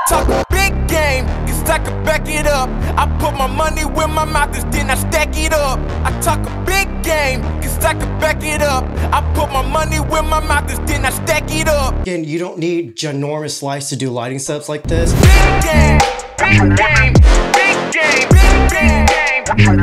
talk a big game, cause I can back it up. I put my money where my mouth is, then I stack it up. I talk a big game, cause I can back it up. I put my money where my mouth is, then I stack it up. Again, you don't need ginormous lights to do lighting setups like this. Big game, big game, big game, big game, big game,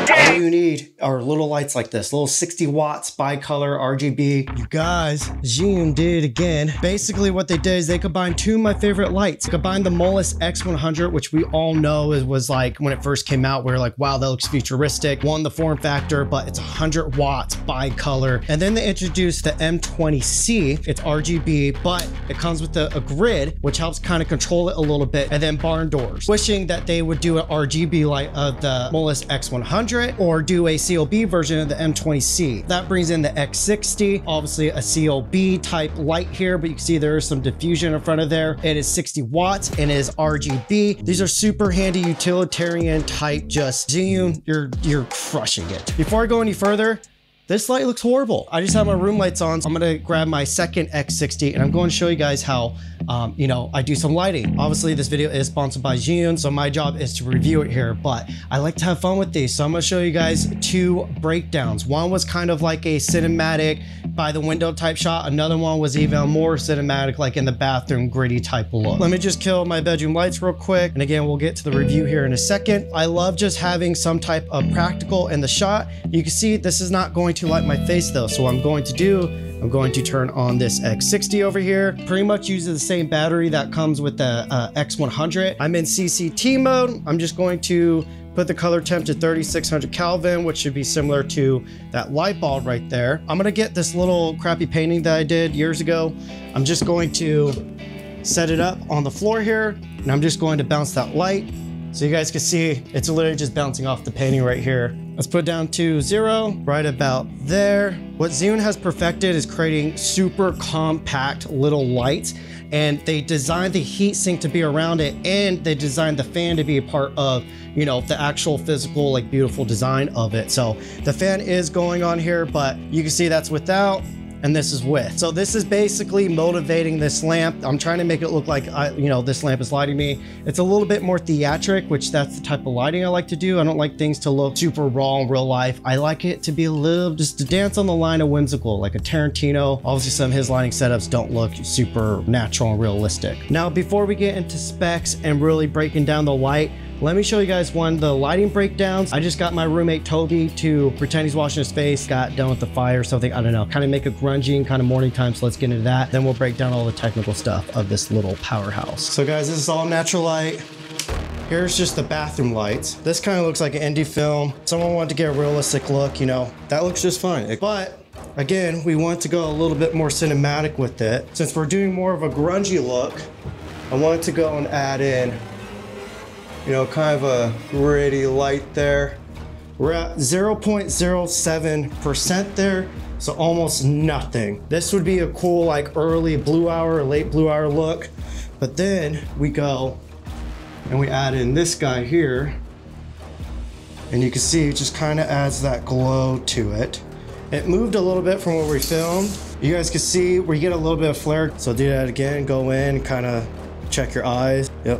All you need are little lights like this, little 60 watts bi-color RGB. You guys, ZHIYUN did it again. Basically what they did is they combined two of my favorite lights. They combined the LUTS X100, which we all know was like, when it first came out, we were like, wow, that looks futuristic. One, the form factor, but it's 100 watts bi-color. And then they introduced the M20C. It's RGB, but it comes with a grid, which helps kind of control it a little bit. And then barn doors. Wishing that they would do an RGB light of the LUTS X100 or do a CLB version of the M20C. That brings in the X60, obviously a CLB type light here, but you can see there is some diffusion in front of there. It is 60 watts and is RGB. These are super handy utilitarian type, just ZHIYUN, you're crushing it. Before I go any further, this light looks horrible. I just have my room lights on. So I'm gonna grab my second X60 and I'm going to show you guys how, you know, I do some lighting. Obviously this video is sponsored by ZHIYUN, so my job is to review it here, but I like to have fun with these. So I'm gonna show you guys two breakdowns. One was kind of like a cinematic by the window type shot. Another one was even more cinematic, like in the bathroom, gritty type look. Let me just kill my bedroom lights real quick. And again, we'll get to the review here in a second. I love just having some type of practical in the shot. You can see this is not going to light my face though. So what I'm going to turn on this X60 over here. Pretty much uses the same battery that comes with the X100. I'm in CCT mode. I'm just going to put the color temp to 3600 Kelvin, which should be similar to that light bulb right there. I'm gonna get this little crappy painting that I did years ago. I'm just going to set it up on the floor here, and I'm just going to bounce that light. So you guys can see it's literally just bouncing off the painting right here. Let's put it down to 0, right about there. What ZHIYUN has perfected is creating super compact little lights, and they designed the heat sink to be around it, and they designed the fan to be a part of, you know, the actual physical, like beautiful design of it. So the fan is going on here, but you can see that's without, and this is with. So this is basically motivating this lamp. I'm trying to make it look like, you know, this lamp is lighting me. It's a little bit more theatric, which that's the type of lighting I like to do. I don't like things to look super raw in real life. I like it to be a little, just to dance on the line of whimsical, like a Tarantino. Obviously some of his lighting setups don't look super natural and realistic. Now, before we get into specs and really breaking down the light, let me show you guys one of the lighting breakdowns. I just got my roommate Toby to pretend he's washing his face, got done with the fire or something, I don't know, kind of make a grungy and kind of morning time. So let's get into that. Then we'll break down all the technical stuff of this little powerhouse. So guys, this is all natural light. Here's just the bathroom lights. This kind of looks like an indie film. Someone wanted to get a realistic look, you know, that looks just fine. But again, we want to go a little bit more cinematic with it. Since we're doing more of a grungy look, I wanted to go and add in, you know, kind of a gritty light there. We're at 0.07% there, so almost nothing. This would be a cool, like early blue hour or late blue hour look. But then we go and we add in this guy here, and you can see it just kind of adds that glow to it. It moved a little bit from where we filmed. You guys can see where you get a little bit of flare. So do that again, go in, kind of check your eyes. Yep.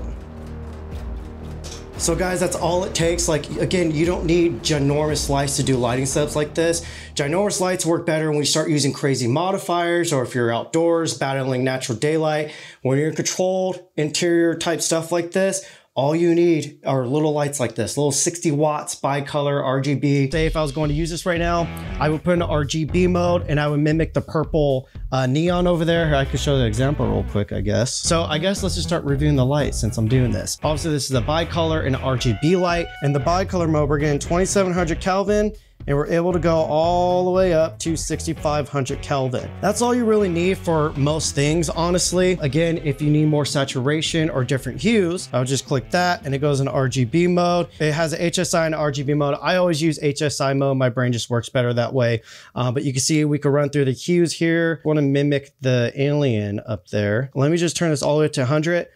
So guys, that's all it takes. Like, again, you don't need ginormous lights to do lighting setups like this. Ginormous lights work better when you start using crazy modifiers, or if you're outdoors battling natural daylight. When you're in controlled interior type stuff like this, all you need are little lights like this, little 60 watts bi-color RGB. Say if I was going to use this right now, I would put in RGB mode and I would mimic the purple neon over there. I could show the example real quick, I guess. So I guess let's just start reviewing the light since I'm doing this. Obviously this is a bi-color and RGB light. In the bi-color mode, we're getting 2700 Kelvin, and we're able to go all the way up to 6500 Kelvin. That's all you really need for most things, honestly. Again, if you need more saturation or different hues, I would just click that and it goes in RGB mode. It has an HSI and RGB mode. I always use HSI mode. My brain just works better that way. But you can see we can run through the hues here. I want to mimic the alien up there. Let me just turn this all the way to 100.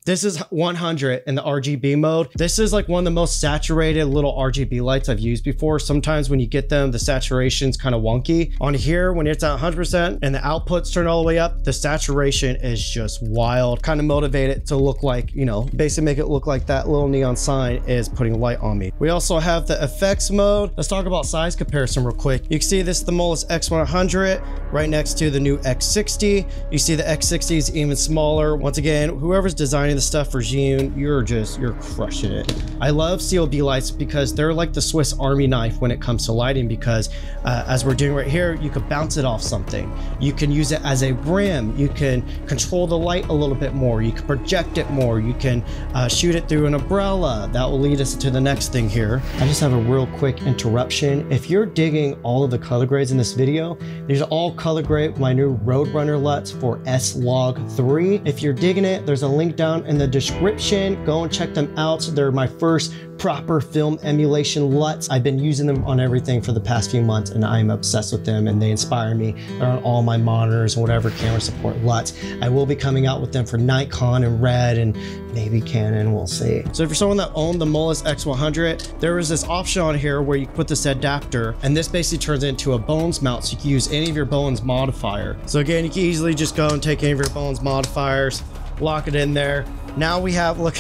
This is 100 in the RGB mode. This is like one of the most saturated little RGB lights I've used before. Sometimes when you get them, the saturation's kind of wonky. On here, when it's at 100% and the outputs turn all the way up, the saturation is just wild. Kind of motivate it to look like, you know, basically make it look like that little neon sign is putting light on me. We also have the effects mode. Let's talk about size comparison real quick. You can see this is the MOLIS X100 right next to the new X60. You see the X60 is even smaller. Once again, whoever's designing the stuff for ZHIYUN, you're crushing it. I love COB lights because they're like the Swiss Army knife when it comes to lighting, because as we're doing right here, you could bounce it off something. You can use it as a rim. You can control the light a little bit more. You can project it more. You can shoot it through an umbrella. That will lead us to the next thing here. I just have a real quick interruption. If you're digging all of the color grades in this video, these are all color grade with my new Roadrunner LUTs for S-Log3. If you're digging it, there's a link down in the description. Go and check them out. They're my first proper film emulation LUTs. I've been using them on everything for the past few months and I'm obsessed with them and they inspire me. They're on all my monitors and whatever camera support LUTs. I will be coming out with them for Nikon and Red and maybe Canon, we'll see. So for someone that owned the MOLIS X100, there was this option on here where you put this adapter and this basically turns into a Bones mount, so you can use any of your Bones modifier. So again, you can easily just go and take any of your Bones modifiers, lock it in there. Now we have, look,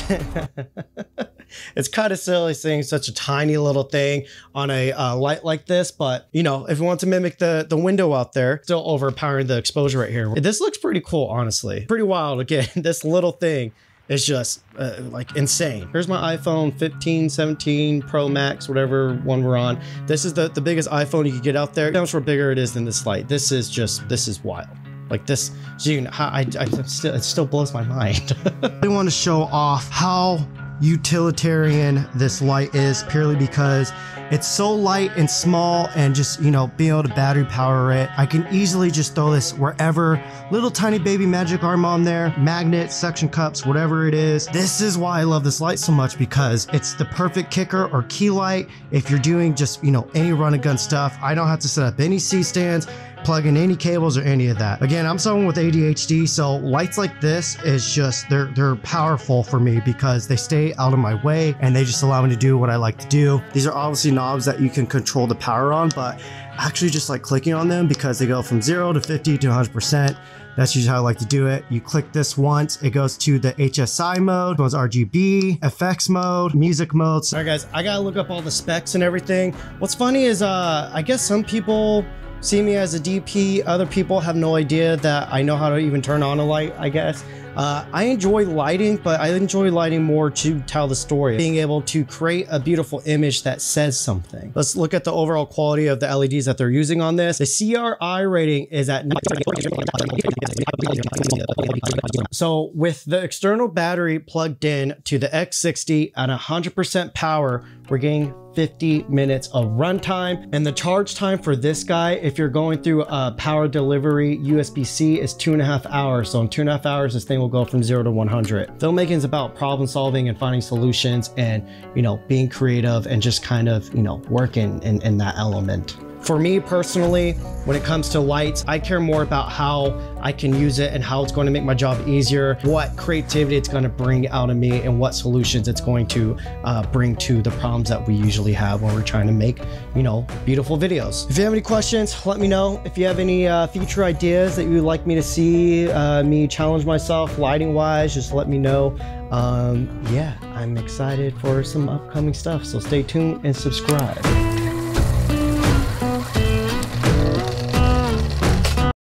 it's kind of silly seeing such a tiny little thing on a light like this, but you know, if you want to mimic the window out there, still overpowering the exposure right here. This looks pretty cool, honestly. Pretty wild. Again, this little thing is just like insane. Here's my iPhone 15, 17 Pro Max, whatever one we're on. This is the biggest iPhone you could get out there. How much more bigger it is than this light. This is wild. Like this, it still blows my mind. I want to show off how utilitarian this light is, purely because it's so light and small, and just, you know, being able to battery power it. I can easily just throw this wherever. Little tiny baby magic arm on there, magnets, suction cups, whatever it is. This is why I love this light so much, because it's the perfect kicker or key light if you're doing just, you know, any run and gun stuff. I don't have to set up any C-stands, plug in any cables or any of that. Again, I'm someone with ADHD, so lights like this is just, they're powerful for me because they stay out of my way and they just allow me to do what I like to do. These are obviously knobs that you can control the power on, but I actually just like clicking on them because they go from 0 to 50 to 100%. That's usually how I like to do it. You click this once, it goes to the HSI mode, goes RGB, FX mode, music modes. All right guys, I gotta look up all the specs and everything. What's funny is I guess some people see me as a DP. Other people have no idea that I know how to even turn on a light, I guess. I enjoy lighting, but I enjoy lighting more to tell the story, being able to create a beautiful image that says something. Let's look at the overall quality of the LEDs that they're using on this. The CRI rating is at 9. So with the external battery plugged in to the X60 at 100% power, we're getting 50 minutes of runtime, and the charge time for this guy, if you're going through a power delivery USB-C, is 2.5 hours. So in 2.5 hours, this thing will go from 0 to 100. Filmmaking is about problem solving and finding solutions, and, you know, being creative and just kind of, you know, working in that element. For me personally, when it comes to lights, I care more about how I can use it and how it's going to make my job easier, what creativity it's going to bring out of me, and what solutions it's going to bring to the problems that we usually have when we're trying to make, you know, beautiful videos. If you have any questions, let me know. If you have any future ideas that you would like me to see me challenge myself lighting wise, just let me know. Yeah, I'm excited for some upcoming stuff, so stay tuned and subscribe.